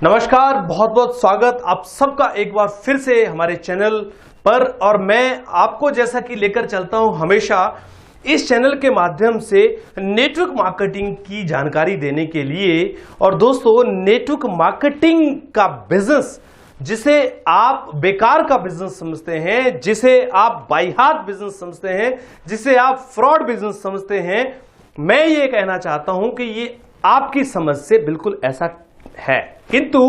नमस्कार, बहुत बहुत स्वागत आप सबका एक बार फिर से हमारे चैनल पर। और मैं आपको जैसा कि लेकर चलता हूं हमेशा इस चैनल के माध्यम से नेटवर्क मार्केटिंग की जानकारी देने के लिए। और दोस्तों, नेटवर्क मार्केटिंग का बिजनेस जिसे आप बेकार का बिजनेस समझते हैं, जिसे आप बाइहात बिजनेस समझते हैं, जिसे आप फ्रॉड बिजनेस समझते हैं, मैं ये कहना चाहता हूं कि ये आपकी समझ से बिल्कुल ऐसा है। किंतु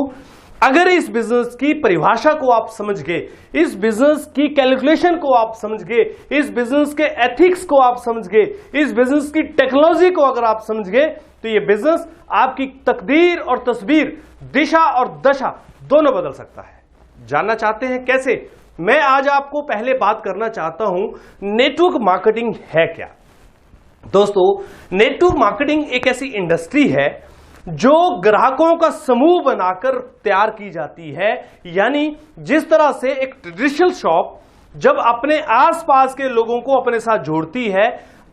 अगर इस बिजनेस की परिभाषा को आप समझ गए, इस बिजनेस की कैलकुलेशन को आप समझ गए, इस बिजनेस के एथिक्स को आप समझ गए, इस बिजनेस की टेक्नोलॉजी को अगर आप समझ गए, तो ये बिजनेस आपकी तकदीर और तस्वीर, दिशा और दशा दोनों बदल सकता है। जानना चाहते हैं कैसे? मैं आज आपको पहले बात करना चाहता हूं नेटवर्क मार्केटिंग है क्या। दोस्तों, नेटवर्क मार्केटिंग एक ऐसी इंडस्ट्री है जो ग्राहकों का समूह बनाकर तैयार की जाती है। यानी जिस तरह से एक ट्रेडिशनल शॉप जब अपने आसपास के लोगों को अपने साथ जोड़ती है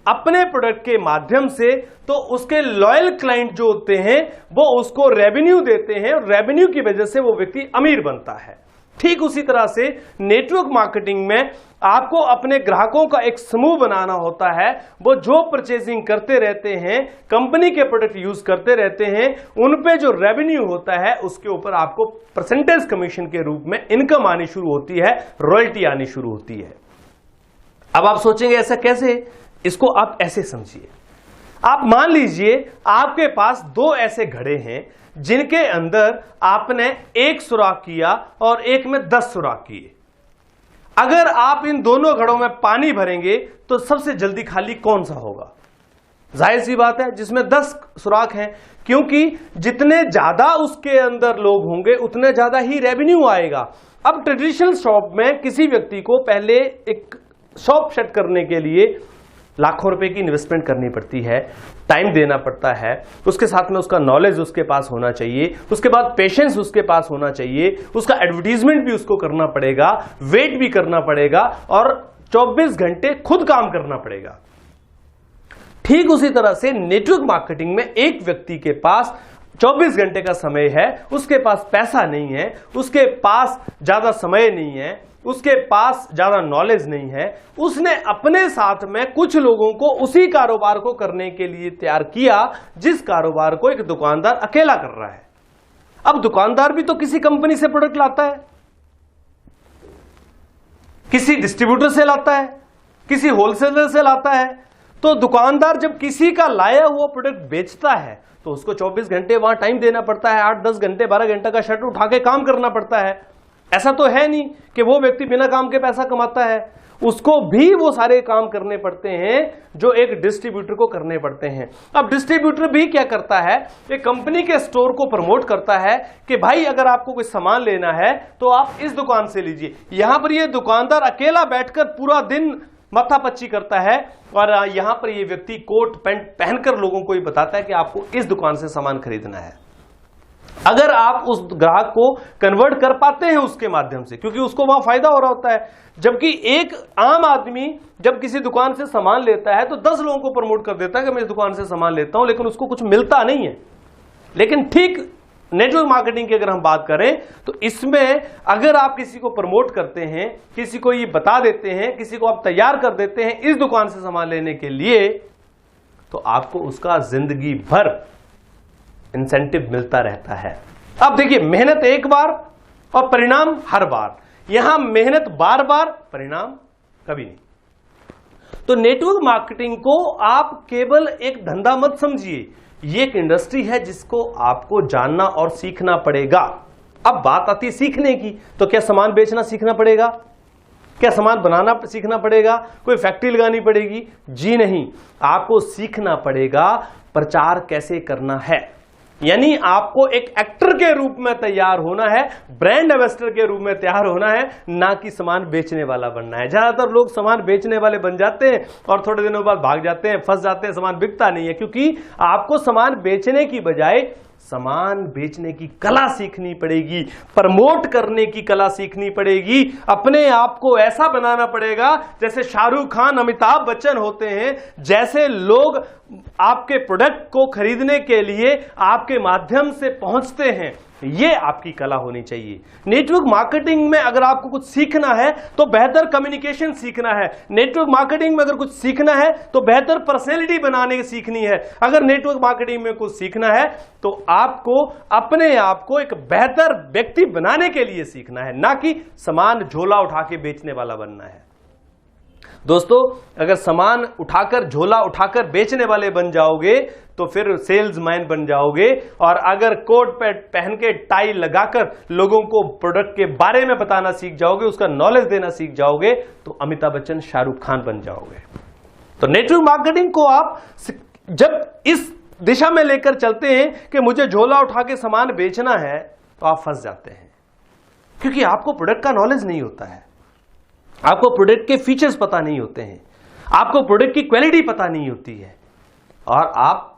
अपने प्रोडक्ट के माध्यम से, तो उसके लॉयल क्लाइंट जो होते हैं वो उसको रेवेन्यू देते हैं और रेवेन्यू की वजह से वो व्यक्ति अमीर बनता है। ठीक उसी तरह से नेटवर्क मार्केटिंग में आपको अपने ग्राहकों का एक समूह बनाना होता है। वो जो परचेजिंग करते रहते हैं, कंपनी के प्रोडक्ट यूज करते रहते हैं, उन पे जो रेवेन्यू होता है उसके ऊपर आपको परसेंटेज कमीशन के रूप में इनकम आनी शुरू होती है, रॉयल्टी आनी शुरू होती है। अब आप सोचेंगे ऐसा कैसे? इसको आप ऐसे समझिए। आप मान लीजिए आपके पास दो ऐसे घड़े हैं जिनके अंदर आपने एक सुराख किया और एक में 10 सुराख किए। अगर आप इन दोनों घड़ों में पानी भरेंगे तो सबसे जल्दी खाली कौन सा होगा? जाहिर सी बात है जिसमें 10 सुराख हैं, क्योंकि जितने ज्यादा उसके अंदर लोग होंगे उतने ज्यादा ही रेवेन्यू आएगा। अब ट्रेडिशनल शॉप में किसी व्यक्ति को पहले एक शॉप सेट करने के लिए लाखों रुपए की इन्वेस्टमेंट करनी पड़ती है, टाइम देना पड़ता है, उसके साथ में उसका नॉलेज उसके पास होना चाहिए, उसके बाद पेशेंस उसके पास होना चाहिए, उसका एडवर्टीजमेंट भी उसको करना पड़ेगा, वेट भी करना पड़ेगा और 24 घंटे खुद काम करना पड़ेगा। ठीक उसी तरह से नेटवर्क मार्केटिंग में एक व्यक्ति के पास 24 घंटे का समय है, उसके पास पैसा नहीं है, उसके पास ज्यादा समय नहीं है, उसके पास ज्यादा नॉलेज नहीं है, उसने अपने साथ में कुछ लोगों को उसी कारोबार को करने के लिए तैयार किया जिस कारोबार को एक दुकानदार अकेला कर रहा है। अब दुकानदार भी तो किसी कंपनी से प्रोडक्ट लाता है, किसी डिस्ट्रीब्यूटर से लाता है, किसी होलसेलर से लाता है। तो दुकानदार जब किसी का लाया हुआ प्रोडक्ट बेचता है तो उसको 24 घंटे वहां टाइम देना पड़ता है, 8-10 घंटे 12 घंटे का शटर उठा के काम करना पड़ता है। ऐसा तो है नहीं कि वो व्यक्ति बिना काम के पैसा कमाता है, उसको भी वो सारे काम करने पड़ते हैं जो एक डिस्ट्रीब्यूटर को करने पड़ते हैं। अब डिस्ट्रीब्यूटर भी क्या करता है, एक कंपनी के स्टोर को प्रमोट करता है कि भाई अगर आपको कोई सामान लेना है तो आप इस दुकान से लीजिए। यहां पर ये दुकानदार अकेला बैठकर पूरा दिन माथापच्ची करता है और यहां पर ये व्यक्ति कोट पैंट पहनकर लोगों को ये बताता है कि आपको इस दुकान से सामान खरीदना है। अगर आप उस ग्राहक को कन्वर्ट कर पाते हैं उसके माध्यम से, क्योंकि उसको वहां फायदा हो रहा होता है। जबकि एक आम आदमी जब किसी दुकान से सामान लेता है तो 10 लोगों को प्रमोट कर देता है कि मैं इस दुकान से सामान लेता हूं, लेकिन उसको कुछ मिलता नहीं है। लेकिन ठीक नेटवर्क मार्केटिंग की अगर हम बात करें तो इसमें अगर आप किसी को प्रमोट करते हैं, किसी को ये बता देते हैं, किसी को आप तैयार कर देते हैं इस दुकान से सामान लेने के लिए, तो आपको उसका जिंदगी भर इंसेंटिव मिलता रहता है। अब देखिए, मेहनत एक बार और परिणाम हर बार। यहां मेहनत बार बार, परिणाम कभी नहीं। तो नेटवर्क मार्केटिंग को आप केवल एक धंधा मत समझिए, ये एक इंडस्ट्री है जिसको आपको जानना और सीखना पड़ेगा। अब बात आती है सीखने की, तो क्या सामान बेचना सीखना पड़ेगा? क्या सामान बनाना सीखना पड़ेगा? कोई फैक्ट्री लगानी पड़ेगी? जी नहीं, आपको सीखना पड़ेगा प्रचार कैसे करना है। यानी आपको एक एक्टर के रूप में तैयार होना है, ब्रांड एम्बेसडर के रूप में तैयार होना है, ना कि सामान बेचने वाला बनना है। ज्यादातर लोग सामान बेचने वाले बन जाते हैं और थोड़े दिनों बाद भाग जाते हैं, फंस जाते हैं, सामान बिकता नहीं है। क्योंकि आपको सामान बेचने की बजाय सामान बेचने की कला सीखनी पड़ेगी, प्रमोट करने की कला सीखनी पड़ेगी, अपने आप को ऐसा बनाना पड़ेगा जैसे शाहरुख खान, अमिताभ बच्चन होते हैं, जैसे लोग आपके प्रोडक्ट को खरीदने के लिए आपके माध्यम से पहुंचते हैं, ये आपकी कला होनी चाहिए। नेटवर्क मार्केटिंग में अगर आपको कुछ सीखना है तो बेहतर कम्युनिकेशन सीखना है। नेटवर्क मार्केटिंग में अगर कुछ सीखना है तो बेहतर पर्सनैलिटी बनाने की सीखनी है। अगर नेटवर्क मार्केटिंग में कुछ सीखना है तो आपको अपने आप को एक बेहतर व्यक्ति बनाने के लिए सीखना है, ना कि सामान झोला उठा के बेचने वाला बनना है। दोस्तों, अगर सामान उठाकर झोला उठाकर बेचने वाले बन जाओगे तो फिर सेल्समैन बन जाओगे, और अगर कोट पहन के टाई लगाकर लोगों को प्रोडक्ट के बारे में बताना सीख जाओगे, उसका नॉलेज देना सीख जाओगे, तो अमिताभ बच्चन, शाहरुख खान बन जाओगे। तो नेटवर्क मार्केटिंग को आप जब इस दिशा में लेकर चलते हैं कि मुझे झोला उठा के सामान बेचना है, तो आप फंस जाते हैं, क्योंकि आपको प्रोडक्ट का नॉलेज नहीं होता है, आपको प्रोडक्ट के फीचर्स पता नहीं होते हैं, आपको प्रोडक्ट की क्वालिटी पता नहीं होती है, और आप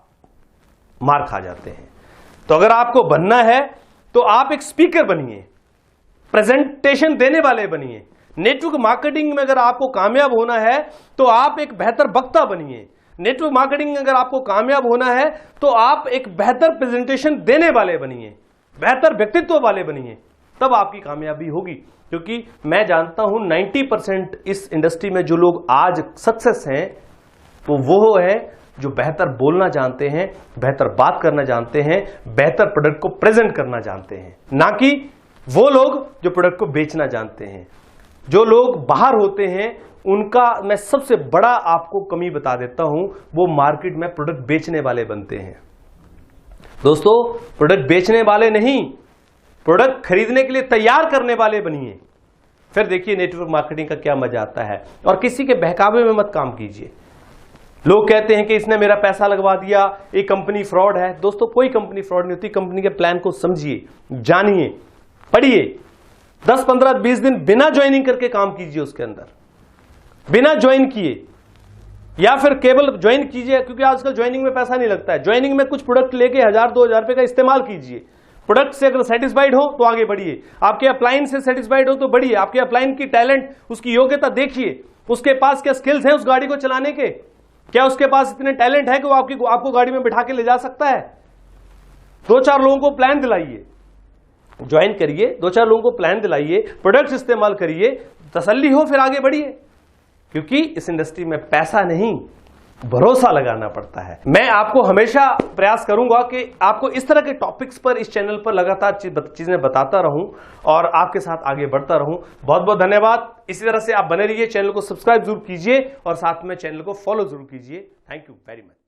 मार खा जाते हैं। तो अगर आपको बनना है तो आप एक स्पीकर बनिए, प्रेजेंटेशन देने वाले बनिए। नेटवर्क मार्केटिंग में अगर आपको कामयाब होना है तो आप एक बेहतर वक्ता बनिए। नेटवर्क मार्केटिंग में अगर आपको कामयाब होना है तो आप एक बेहतर प्रेजेंटेशन देने वाले बनिए, बेहतर व्यक्तित्व वाले बनिए, तब आपकी कामयाबी होगी। क्योंकि मैं जानता हूं 90% इस इंडस्ट्री में जो लोग आज सक्सेस हैं तो वो है जो बेहतर बोलना जानते हैं, बेहतर बात करना जानते हैं, बेहतर प्रोडक्ट को प्रेजेंट करना जानते हैं, ना कि वो लोग जो प्रोडक्ट को बेचना जानते हैं। जो लोग बाहर होते हैं उनका मैं सबसे बड़ा आपको कमी बता देता हूं, वो मार्केट में प्रोडक्ट बेचने वाले बनते हैं। दोस्तों, प्रोडक्ट बेचने वाले नहीं, प्रोडक्ट खरीदने के लिए तैयार करने वाले बनिए, फिर देखिए नेटवर्क मार्केटिंग का क्या मजा आता है। और किसी के बहकावे में मत काम कीजिए। लोग कहते हैं कि इसने मेरा पैसा लगवा दिया, ये कंपनी फ्रॉड है। दोस्तों, कोई कंपनी फ्रॉड नहीं होती। कंपनी के प्लान को समझिए, जानिए, पढ़िए, 10, 15, 20 दिन बिना ज्वाइनिंग करके काम कीजिए उसके अंदर, बिना ज्वाइन किए, या फिर केवल ज्वाइन कीजिए, क्योंकि आजकल ज्वाइनिंग में पैसा नहीं लगता है। ज्वाइनिंग में कुछ प्रोडक्ट लेके 1000, 2000 रुपए का इस्तेमाल कीजिए। प्रोडक्ट से अगर सेटिस्फाइड हो तो आगे बढ़िए, आपके अप्लायंस से सेटिस्फाइड हो तो बढ़िए, आपके अप्लायंस की टैलेंट, उसकी योग्यता देखिए, उसके पास क्या स्किल्स हैं उस गाड़ी को चलाने के, क्या उसके पास इतने टैलेंट है कि वो आपको गाड़ी में बिठा के ले जा सकता है। 2-4 लोगों को प्लान दिलाइए, ज्वाइन करिए, 2-4 लोगों को प्लान दिलाइए, प्रोडक्ट्स इस्तेमाल करिए, तसल्ली हो, फिर आगे बढ़िए। क्योंकि इस इंडस्ट्री में पैसा नहीं, भरोसा लगाना पड़ता है। मैं आपको हमेशा प्रयास करूंगा कि आपको इस तरह के टॉपिक्स पर इस चैनल पर लगातार चीजें बताता रहूं और आपके साथ आगे बढ़ता रहूं। बहुत बहुत धन्यवाद। इसी तरह से आप बने रहिए, चैनल को सब्सक्राइब जरूर कीजिए और साथ में चैनल को फॉलो जरूर कीजिए। Thank you very much.